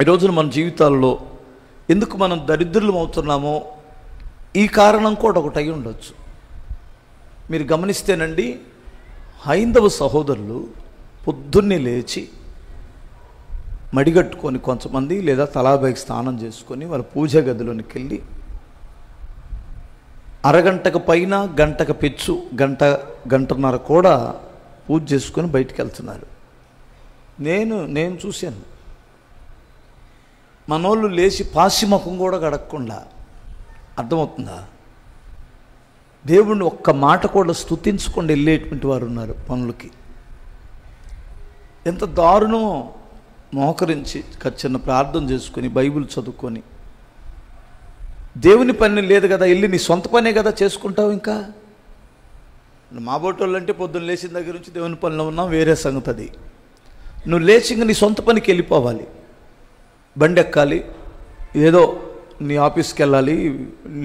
ఈరోజున మన జీవితాల్లో ఎందుకు మనం దరిద్రులం అవుతున్నామో ఈ కారణం కూడా ఒకటి అయి ఉండొచ్చు. మీరు గమనిస్తేనండి, హైందవ సహోదరులు పొద్దున్నే లేచి మడిగట్టుకొని కొంతమంది లేదా తలాబైకి స్నానం చేసుకొని వాళ్ళ పూజా గదిలోనికి వెళ్ళి అరగంటకు పైన గంటకు పెచ్చు గంటన్నర కూడా పూజ చేసుకొని బయటికి వెళ్తున్నారు. నేను చూశాను. మనోళ్ళు లేచి పాశ్చిముఖం కూడా గడక్కుండా, అర్థమవుతుందా, దేవుణ్ణి ఒక్క మాట కూడా స్తుతించకుండా వెళ్ళేటువంటి వారు ఉన్నారు పనులకి. ఎంత దారుణమో! మోకరించి చిన్న ప్రార్థన చేసుకొని బైబిల్ చదువుకొని, దేవుని పని లేదు కదా, వెళ్ళి నీ సొంత పనే కదా చేసుకుంటావు. ఇంకా మా బోటోళ్ళు అంటే పొద్దున్న లేచిన దగ్గర నుంచి దేవుని పనిలో ఉన్నాం, వేరే సంగతి అది. నువ్వు లేచి ఇంక నీ సొంత పనికి వెళ్ళిపోవాలి, బండి ఎక్కాలి, ఏదో నీ ఆఫీస్కి వెళ్ళాలి,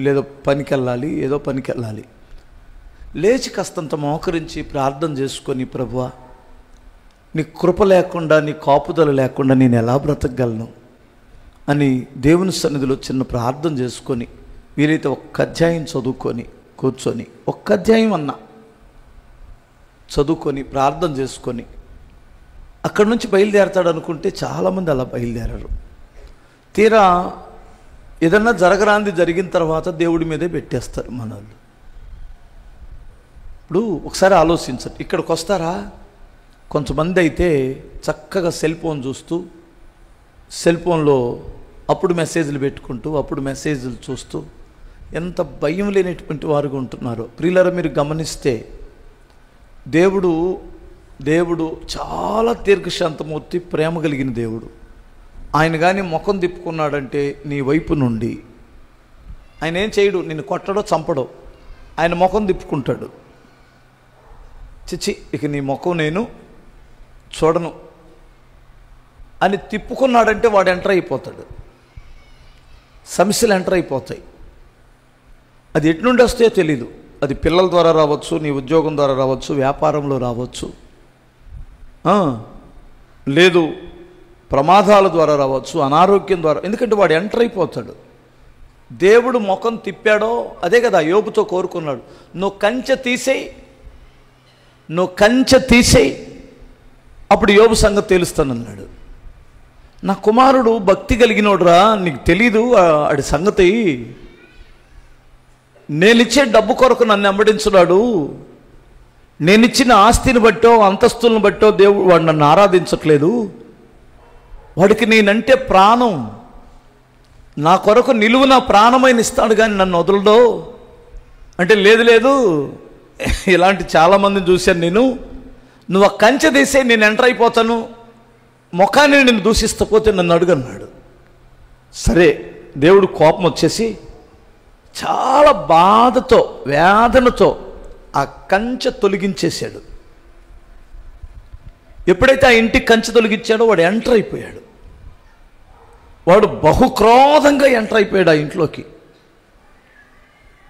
లేదో పనికి వెళ్ళాలి, ఏదో పనికి వెళ్ళాలి. లేచి కాస్తంత మోకరించి ప్రార్థన చేసుకొని, ప్రభువా నీ కృప లేకుండా, నీ కాపుదల లేకుండా నేను ఎలా బ్రతకగలను అని దేవుని సన్నిధిలో చిన్న ప్రార్థన చేసుకొని, వీలైతే ఒక్క అధ్యాయం చదువుకొని కూర్చొని, ఒక్క అధ్యాయం అన్నా చదువుకొని ప్రార్థన చేసుకొని అక్కడి నుంచి బయలుదేరతాడు అనుకుంటే చాలామంది అలా బయలుదేరారు. తీరా ఏదన్నా జరగరాంది జరిగిన తర్వాత దేవుడి మీదే పెట్టేస్తారు మన వాళ్ళు. ఇప్పుడు ఒకసారి ఆలోచించండి, ఇక్కడికి వస్తారా, కొంతమంది అయితే చక్కగా సెల్ ఫోన్ చూస్తూ, సెల్ ఫోన్లో అప్పుడు మెసేజ్లు పెట్టుకుంటూ, అప్పుడు మెసేజ్లు చూస్తూ ఎంత భయం లేనటువంటి వారుగా ఉంటున్నారో. ప్రియులారా, మీరు గమనిస్తే దేవుడు చాలా దీర్ఘశాంతమూర్తి, ప్రేమ కలిగిన దేవుడు. ఆయన కానీ ముఖం తిప్పుకున్నాడంటే నీ వైపు నుండి ఆయన ఏం చేయడు, నిన్ను కొట్టడో చంపడో, ఆయన ముఖం తిప్పుకుంటాడు. చిచ్చి ఇక నీ ముఖం నేను చూడను అని తిప్పుకున్నాడంటే వాడు ఎంటర్ అయిపోతాడు, సమస్యలు ఎంటర్ అయిపోతాయి. అది ఎటు నుండి వస్తాయో తెలీదు. అది పిల్లల ద్వారా రావచ్చు, నీ ఉద్యోగం ద్వారా రావచ్చు, వ్యాపారంలో రావచ్చు, లేదు ప్రమాదాల ద్వారా రావచ్చు, అనారోగ్యం ద్వారా. ఎందుకంటే వాడు ఎంటర్ అయిపోతాడు. దేవుడు ముఖం తిప్పాడో అదే కదా యోబుతో కోరుకున్నాడు, నువ్వు కంచె తీసేయి అప్పుడు యోబు సంగతి తెలుస్తానన్నాడు. నా కుమారుడు భక్తి కలిగినోడురా, నీకు తెలీదు ఆడి సంగతి. నేనిచ్చే డబ్బు కొరకు నన్ను వెంబడించున్నాడు, నేనిచ్చిన ఆస్తిని బట్టో అంతస్తులను బట్టో దేవుడు వాడు నన్ను ఆరాధించట్లేదు. వాడికి నేనంటే ప్రాణం, నా కొరకు నిలువు నా ప్రాణమైన ఇస్తాడు కానీ నన్ను వదలడో అంటే లేదు ఇలాంటి చాలామందిని చూశాను నేను. నువ్వు ఆ కంచె తీసే నేను ఎంటర్ అయిపోతాను, ముఖాన్ని నేను దూషిస్తపోతే నన్ను అడుగన్నాడు. సరే, దేవుడు కోపం వచ్చేసి చాలా బాధతో వేదనతో ఆ కంచె తొలగించేశాడు. ఎప్పుడైతే ఆ ఇంటికి కంచె తొలగించాడో వాడు ఎంటర్ అయిపోయాడు. వాడు బహుక్రోధంగా ఎంటర్ అయిపోయాడు ఆ ఇంట్లోకి.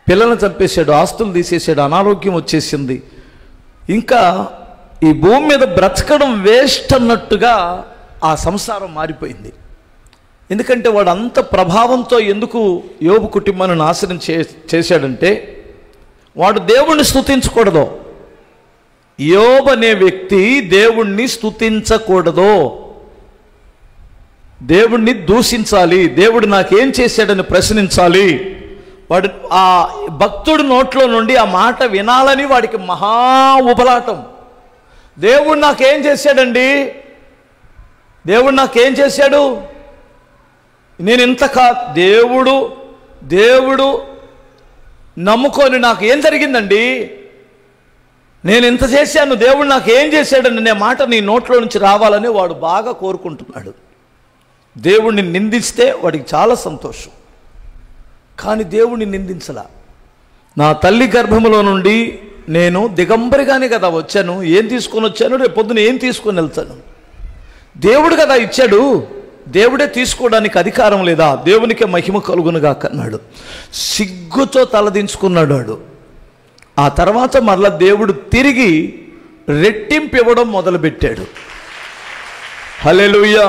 పిల్లల్ని చంపేశాడు, ఆస్తులు తీసేసాడు, అనారోగ్యం వచ్చేసింది. ఇంకా ఈ భూమి మీద బ్రతకడం వేస్ట్ అన్నట్టుగా ఆ సంసారం మారిపోయింది. ఎందుకంటే వాడు అంత ప్రభావంతో ఎందుకు యోబు కుటుంబాన్ని నాశనం చేశాడంటే, వాడు దేవుణ్ణి స్తుతించకూడదు. యోబు అనే వ్యక్తి దేవుణ్ణి స్తుతించకూడదు, దేవుణ్ణి దూషించాలి, దేవుడు నాకేం చేశాడని ప్రశ్నించాలి. వాడు ఆ భక్తుడి నోట్లో నుండి ఆ మాట వినాలని వాడికి మహా ఉబలాటం. దేవుడు నాకేం చేశాడండి, దేవుడు నాకేం చేశాడు, నేను ఇంత దేవుడు నమ్ముకొని నాకు ఏం జరిగిందండి, నేను ఇంత చేశాను, దేవుడు నాకు ఏం చేశాడని అనే మాట నీ నోట్లో నుంచి రావాలని వాడు బాగా కోరుకుంటున్నాడు. దేవుడిని నిందిస్తే వాడికి చాలా సంతోషం, కానీ దేవుడిని నిందించలా. నా తల్లి గర్భములో నుండి నేను దిగంబరిగానే కదా వచ్చాను, ఏం తీసుకొని వచ్చాను, రేపు పొద్దున ఏం తీసుకొని వెళ్తాను, దేవుడు కదా ఇచ్చాడు, దేవుడే తీసుకోవడానికి అధికారం లేదా, దేవునికే మహిమ కలుగునుగా అన్నాడు. సిగ్గుతో తలదించుకున్నాడు వాడు. ఆ తర్వాత మరలా దేవుడు తిరిగి రెట్టింపు ఇవ్వడం మొదలుపెట్టాడు. హల్లెలూయా.